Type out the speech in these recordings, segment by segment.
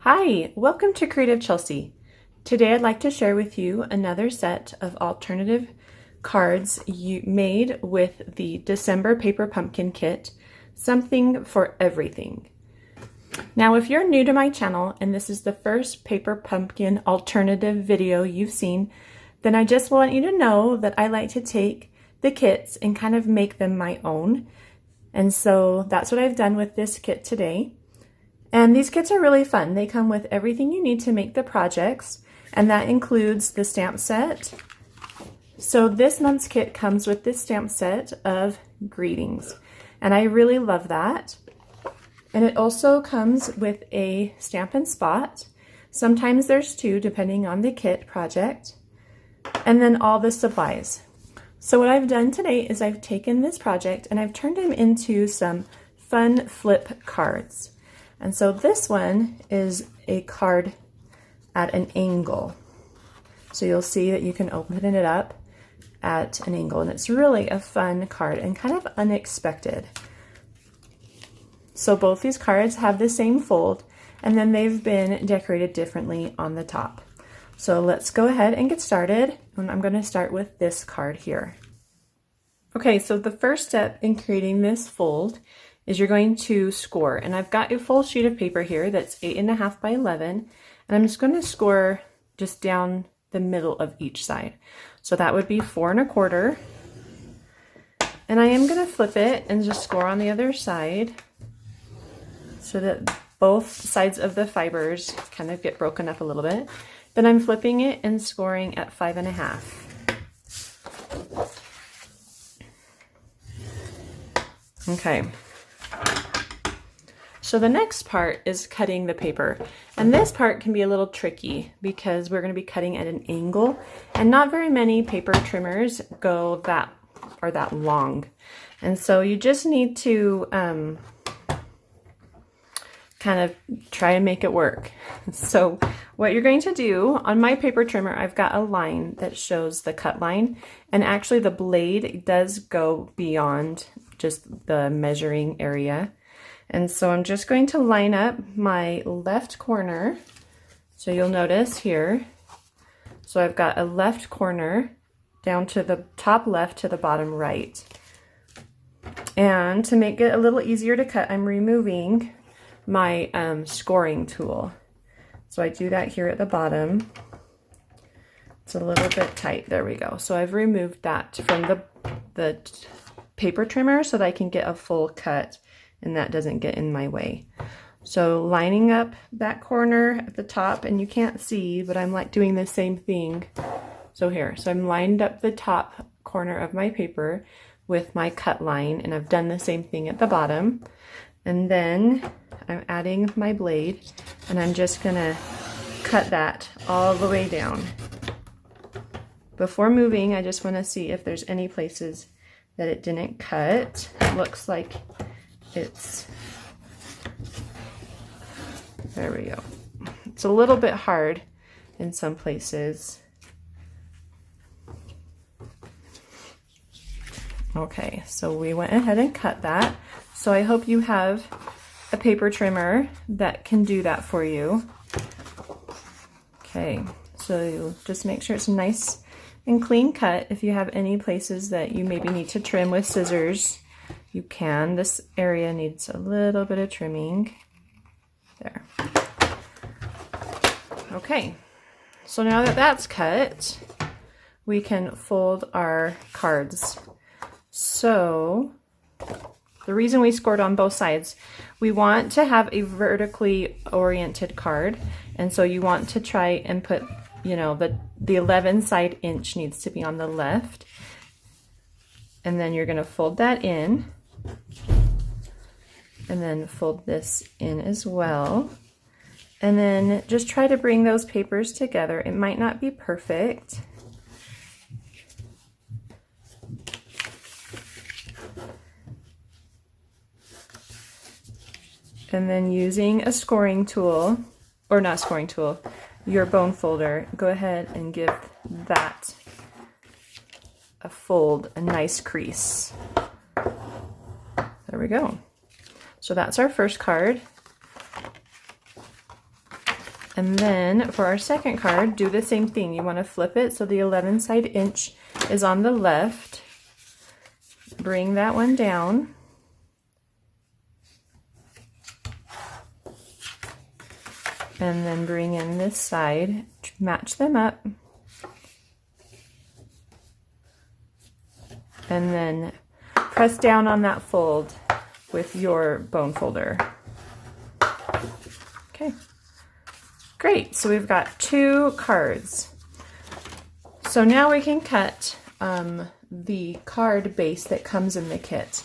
Hi, welcome to CreativeChelsey. Today I'd like to share with you another set of alternative cards you made with the December Paper Pumpkin Kit, Something for Everything. Now if you're new to my channel and this is the first Paper Pumpkin alternative video you've seen, then I just want you to know that I like to take the kits and kind of make them my own. And so that's what I've done with this kit today. And these kits are really fun. They come with everything you need to make the projects, and that includes the stamp set. So this month's kit comes with this stamp set of greetings, and I really love that. And it also comes with a Stampin' spot. Sometimes there's two, depending on the kit project, and then all the supplies. So what I've done today is I've taken this project and I've turned them into some fun flip cards. And so this one is a card at an angle. So you'll see that you can open it up at an angle, and it's really a fun card and kind of unexpected. So both these cards have the same fold, and then they've been decorated differently on the top. So let's go ahead and get started. And I'm going to start with this card here. Okay, so the first step in creating this fold is you're going to score, and I've got a full sheet of paper here that's 8.5 by 11, and I'm just going to score just down the middle of each side. So that would be 4 1/4, and I am going to flip it and just score on the other side so that both sides of the fibers kind of get broken up a little bit. Then I'm flipping it and scoring at 5.5. Okay. So the next part is cutting the paper, and this part can be a little tricky because we're going to be cutting at an angle, and not very many paper trimmers go that long, and so you just need to kind of try and make it work. So what you're going to do, on my paper trimmer I've got a line that shows the cut line, and actually the blade does go beyond just the measuring area. And so I'm just going to line up my left corner. So you'll notice here, so I've got a left corner down to the top left to the bottom right. And to make it a little easier to cut, I'm removing my scoring tool. So I do that here at the bottom. It's a little bit tight. There we go. So I've removed that from the paper trimmer so that I can get a full cut and that doesn't get in my way. So lining up that corner at the top, and you can't see, but I'm like doing the same thing. So here, so I'm lined up the top corner of my paper with my cut line, and I've done the same thing at the bottom. And then I'm adding my blade, and I'm just gonna cut that all the way down. Before moving, I just wanna see if there's any places that it didn't cut. It looks like there we go. It's a little bit hard in some places. Okay, so we went ahead and cut that. So I hope you have a paper trimmer that can do that for you. Okay, so you just make sure it's a nice and clean cut. If you have any places that you maybe need to trim with scissors, you can. This area needs a little bit of trimming. There. Okay, so now that that's cut, we can fold our cards. So the reason we scored on both sides, we want to have a vertically oriented card, and so you want to try and put, you know, the 11 side inch needs to be on the left, and then you're going to fold that in, and then fold this in as well, and then just try to bring those papers together. It might not be perfect. And then using a scoring tool, or not scoring tool, your bone folder, go ahead and give that a fold, a nice crease. There we go. So that's our first card. And then for our second card, do the same thing. You want to flip it so the 11 side inch is on the left. Bring that one down. And then bring in this side, match them up. And then press down on that fold with your bone folder. Okay. Great, so we've got 2 cards. So now we can cut the card base that comes in the kit.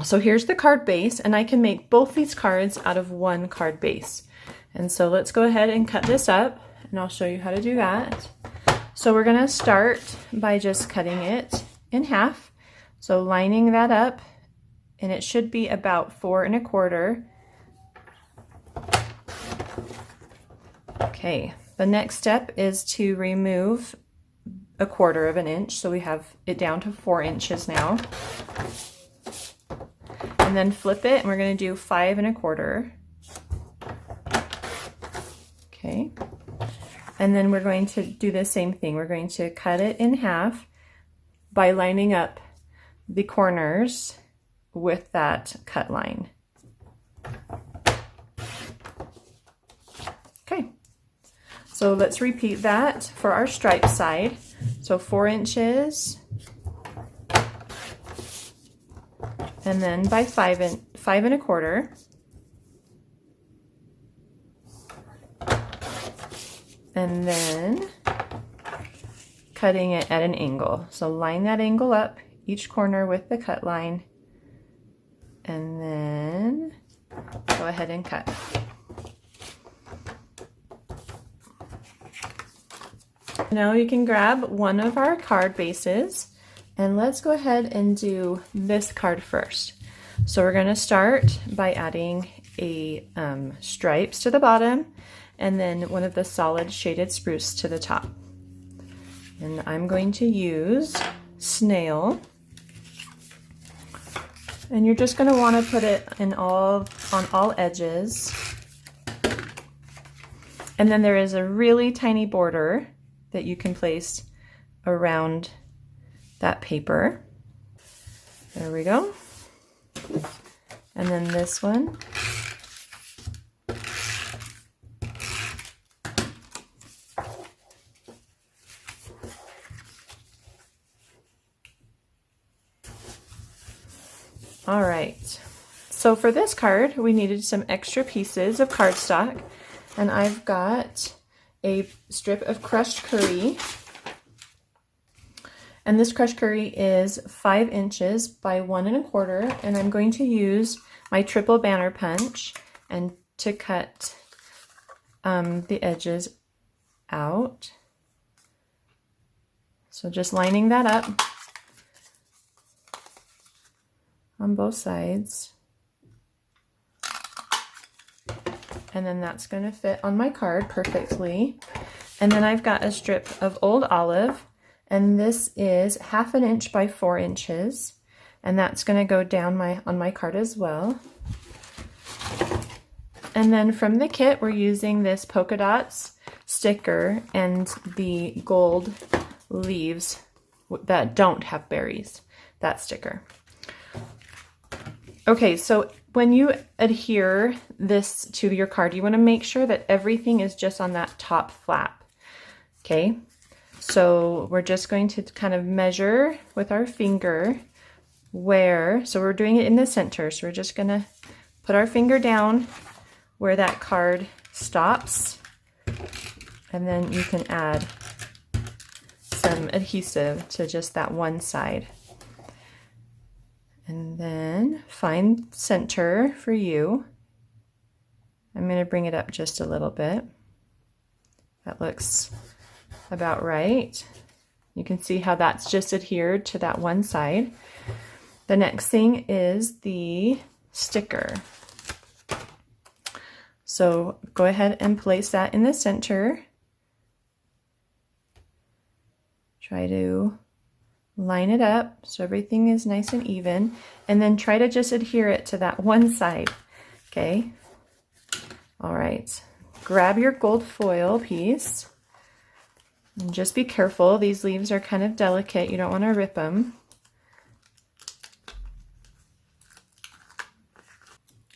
So here's the card base, and I can make both these cards out of one card base. And so let's go ahead and cut this up, and I'll show you how to do that. So we're gonna start by just cutting it in half. So lining that up, and it should be about 4 1/4. Okay, the next step is to remove 1/4 of an inch. So we have it down to 4 inches now. And then flip it, and we're going to do 5 1/4. Okay. And then we're going to do the same thing. We're going to cut it in half by lining up the corners with that cut line. Okay. So let's repeat that for our stripe side. So 4 inches, and then by 5 1/4, and then cutting it at an angle. So line that angle up, each corner with the cut line, and then go ahead and cut. Now you can grab one of our card bases, and let's go ahead and do this card first. So we're going to start by adding a stripes to the bottom, and then one of the solid shaded spruce to the top. And I'm going to use snail, and you're just going to want to put it on all edges. And then there is a really tiny border that you can place around that paper. There we go. And then this one. All right. So for this card, we needed some extra pieces of cardstock, and I've got a strip of crushed curry. And this crushed curry is 5 inches by 1 1/4, and I'm going to use my triple banner punch and to cut the edges out. So just lining that up on both sides. And then that's going to fit on my card perfectly. And then I've got a strip of old olive, and this is 1/2 inch by 4 inches, and that's going to go down on my card as well. And then from the kit, we're using this polka dots sticker and the gold leaves that don't have berries, that sticker. Okay, so when you adhere this to your card, you want to make sure that everything is just on that top flap. Okay, so we're just going to kind of measure with our finger so we're doing it in the center. So we're just going to put our finger down where that card stops, and then you can add some adhesive to just that one side. And then find center for you. I'm going to bring it up just a little bit. That looks about right. You can see how that's just adhered to that one side. The next thing is the sticker. So go ahead and place that in the center. Try to line it up so everything is nice and even, and then try to just adhere it to that one side. Okay. All right. grab your gold foil piece and just be careful. These leaves are kind of delicate. You don't want to rip them.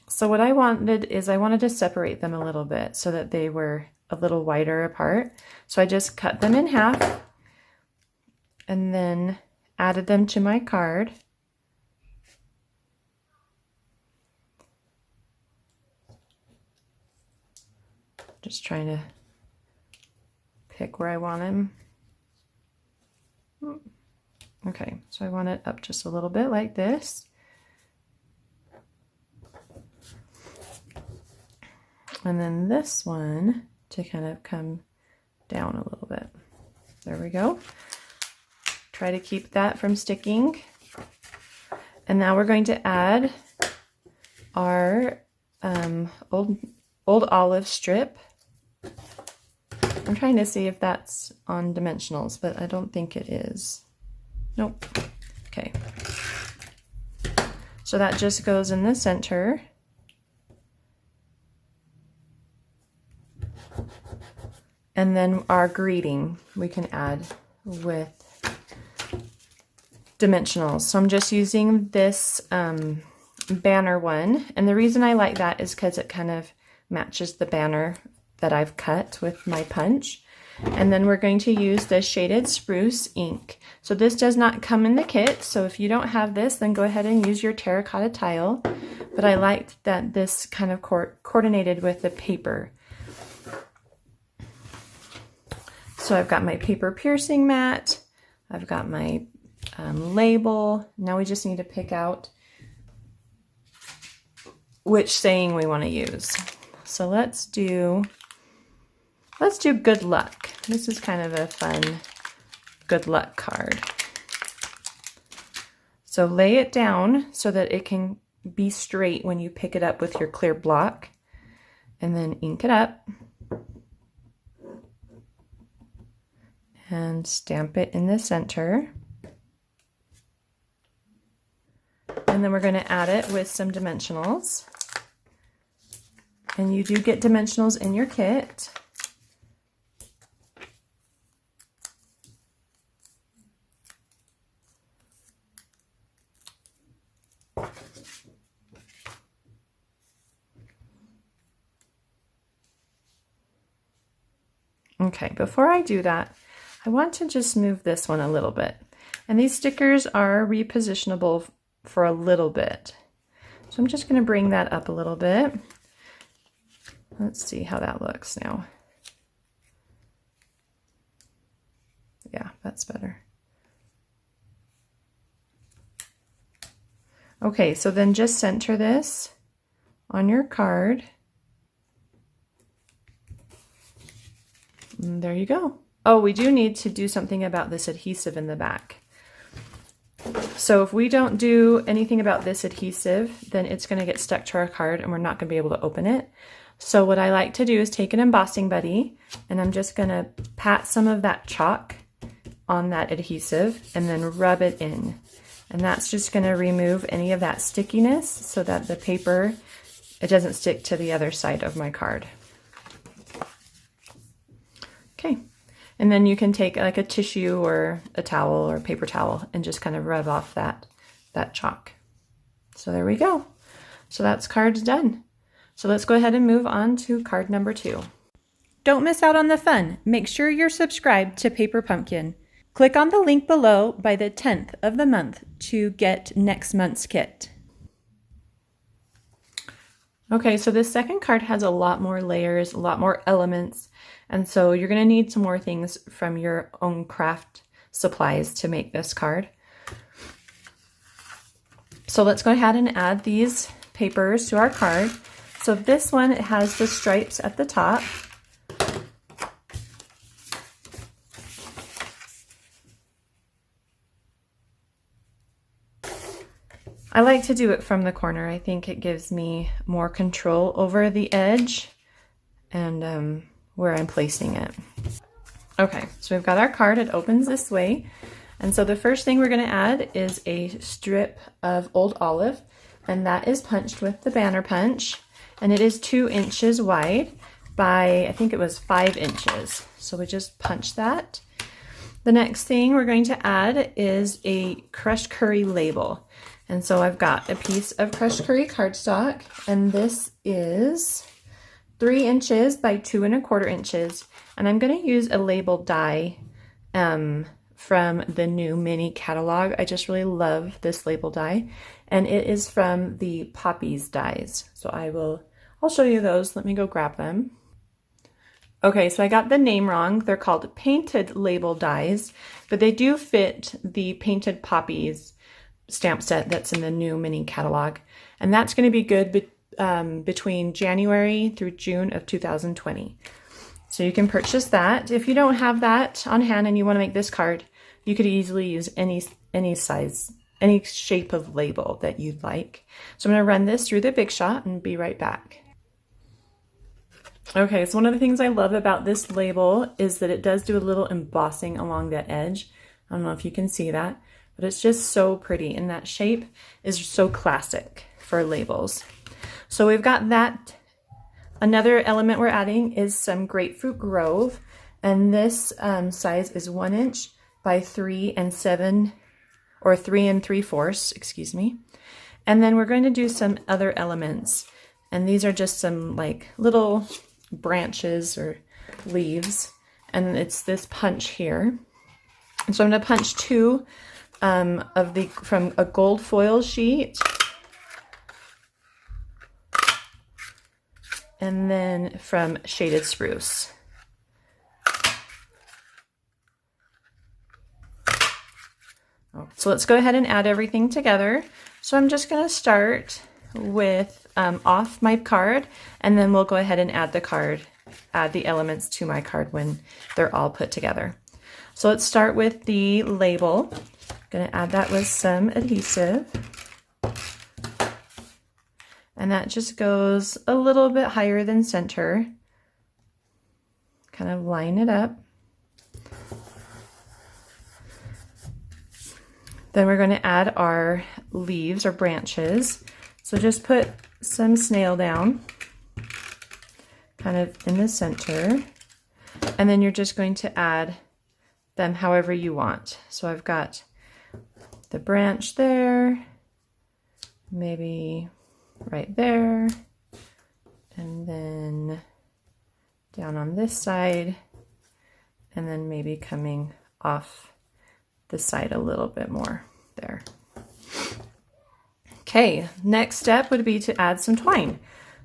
So what I wanted is I wanted to separate them a little bit so that they were a little wider apart. So I just cut them in half and then added them to my card. Just trying to pick where I want them. Okay, so I want it up just a little bit like this. And then this one to kind of come down a little bit. There we go. Try to keep that from sticking. And now we're going to add our old olive strip. I'm trying to see if that's on dimensionals, but I don't think it is. Nope. Okay. So that just goes in the center. And then our greeting we can add with dimensionals. So I'm just using this banner one. And the reason I like that is because it kind of matches the banner that I've cut with my punch. And then we're going to use the Shaded Spruce ink. So this does not come in the kit, so if you don't have this, then go ahead and use your terracotta tile. But I liked that this kind of coordinated with the paper. So I've got my paper piercing mat, I've got my label. Now we just need to pick out which saying we want to use. So let's do good luck. This is kind of a fun good luck card. So lay it down so that it can be straight when you pick it up with your clear block, and then ink it up and stamp it in the center. And then we're going to add it with some dimensionals. And you do get dimensionals in your kit. Okay, before I do that, I want to just move this one a little bit. And these stickers are repositionable for a little bit. So I'm just going to bring that up a little bit. Let's see how that looks now. Yeah, that's better. Okay, so then just center this on your card. And there you go. Oh, we do need to do something about this adhesive in the back. So if we don't do anything about this adhesive, then it's going to get stuck to our card and we're not going to be able to open it. So what I like to do is take an embossing buddy and I'm just going to pat some of that chalk on that adhesive and then rub it in. And that's just going to remove any of that stickiness so that the paper, it doesn't stick to the other side of my card. Okay. And then you can take like a tissue or a towel or a paper towel and just kind of rub off that chalk. So there we go. So that's cards done. So let's go ahead and move on to card number 2. Don't miss out on the fun. Make sure you're subscribed to Paper Pumpkin. Click on the link below by the 10th of the month to get next month's kit. Okay, so this second card has a lot more layers, a lot more elements. And so you're going to need some more things from your own craft supplies to make this card. So let's go ahead and add these papers to our card. So this one, it has the stripes at the top. I like to do it from the corner. I think it gives me more control over the edge and where I'm placing it. Okay, so we've got our card. It opens this way. And so the first thing we're going to add is a strip of old olive, and that is punched with the banner punch. And it is 2 inches wide by, I think it was 5 inches. So we just punch that. The next thing we're going to add is a crushed curry label. And so I've got a piece of crushed curry cardstock, and this is 3 inches by 2 1/4 inches. And I'm going to use a label die from the new mini catalog. I just really love this label die, and it is from the Poppies dies. So I'll show you those. Let me go grab them. Okay, so I got the name wrong. They're called painted label dies, but they do fit the Painted Poppies stamp set that's in the new mini catalog. And that's going to be good between January through June of 2020. So you can purchase that. If you don't have that on hand and you want to make this card, you could easily use any size, any shape of label that you'd like. So I'm going to run this through the Big Shot and be right back. Okay, so one of the things I love about this label is that it does do a little embossing along that edge. I don't know if you can see that, but it's just so pretty, and that shape is so classic for labels. So we've got that. Another element we're adding is some Grapefruit Grove, and this size is 1 inch by 3 3/4, excuse me. And then we're going to do some other elements, and these are just some like little branches or leaves, and it's this punch here. And so I'm going to punch 2 from a gold foil sheet, and then from shaded spruce. So let's go ahead and add everything together. So I'm just going to start with off my card, and then we'll go ahead and add the elements to my card when they're all put together. So let's start with the label. I'm going to add that with some adhesive. And that just goes a little bit higher than center. Kind of line it up. Then we're going to add our leaves or branches. So just put some snail down, kind of in the center. And then you're just going to add them however you want. So I've got the branch there, maybe right there, and then down on this side, and then maybe coming off the side a little bit more there. Okay, next step would be to add some twine.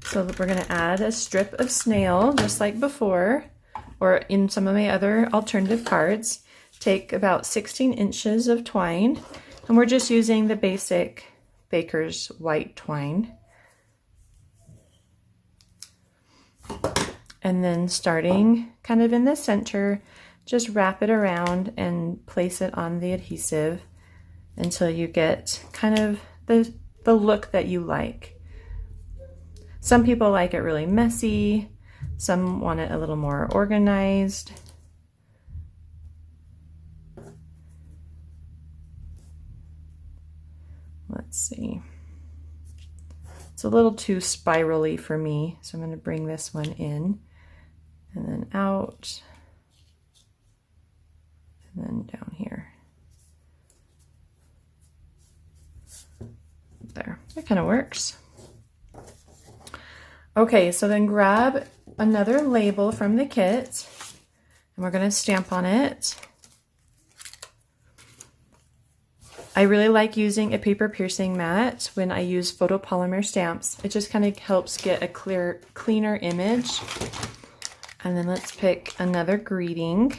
So we're going to add a strip of snail just like before, or in some of my other alternative cards. Take about 16 inches of twine, and we're just using the basic Baker's white twine. And then starting kind of in the center, just wrap it around and place it on the adhesive until you get kind of the look that you like. Some people like it really messy, some want it a little more organized. Let's see. It's a little too spirally for me, so I'm going to bring this one in and then out and then down here. There, that kind of works. Okay, so then grab another label from the kit, and we're going to stamp on it. I really like using a paper piercing mat when I use photopolymer stamps. It just kind of helps get a cleaner image. And then let's pick another greeting.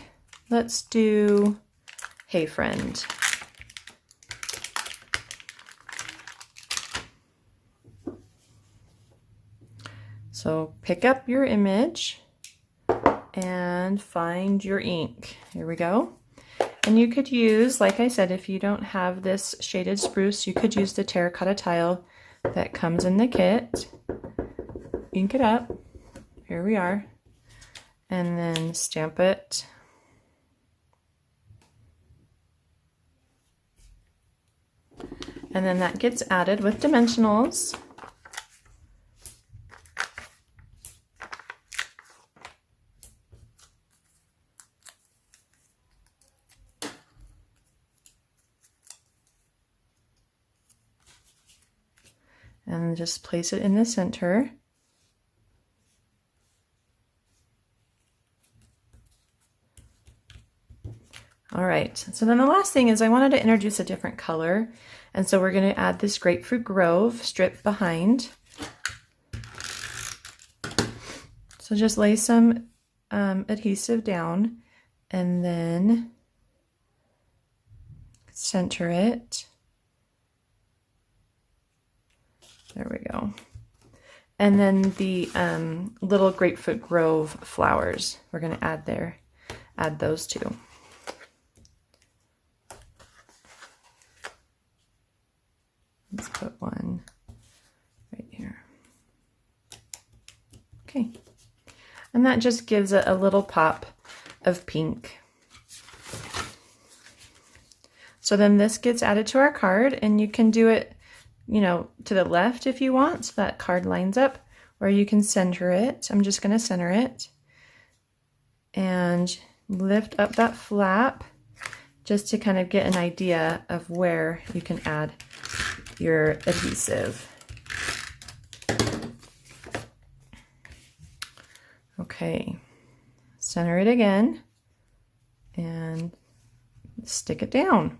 Let's do, "Hey friend." So pick up your image and find your ink. Here we go. And you could use, like I said, if you don't have this shaded spruce, you could use the terracotta tile that comes in the kit. Ink it up. Here we are. And then stamp it. And then that gets added with dimensionals. and just place it in the center. All right, so then the last thing is I wanted to introduce a different color, and so we're going to add this Grapefruit Grove strip behind. So just lay some adhesive down and then center it. There we go. And then the little Grapefruit Grove flowers, we're going to add those too. Let's put one right here. Okay. And that just gives it a little pop of pink. So then this gets added to our card, and you can do it, you know, to the left if you want, so that card lines up, or you can center it. I'm just going to center it and lift up that flap just to kind of get an idea of where you can add your adhesive. Okay, center it again and stick it down.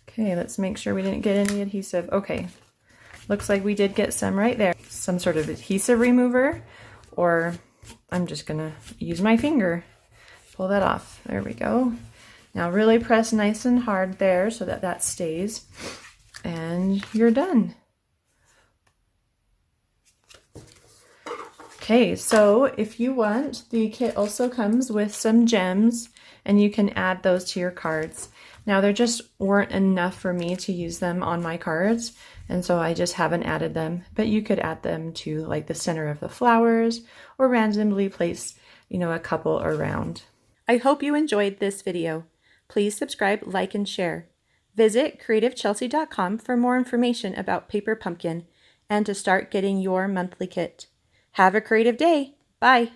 Okay, let's make sure we didn't get any adhesive. Okay, looks like we did get some right there. Some sort of adhesive remover, or I'm just gonna use my finger. Pull that off. There we go. Now really press nice and hard there so that that stays, and you're done. Okay, so if you want, the kit also comes with some gems, and you can add those to your cards. Now there just weren't enough for me to use them on my cards, and so I just haven't added them, but you could add them to like the center of the flowers or randomly place, you know, a couple around. I hope you enjoyed this video. Please subscribe, like, and share. Visit CreativeChelsey.com for more information about Paper Pumpkin and to start getting your monthly kit. Have a creative day. Bye.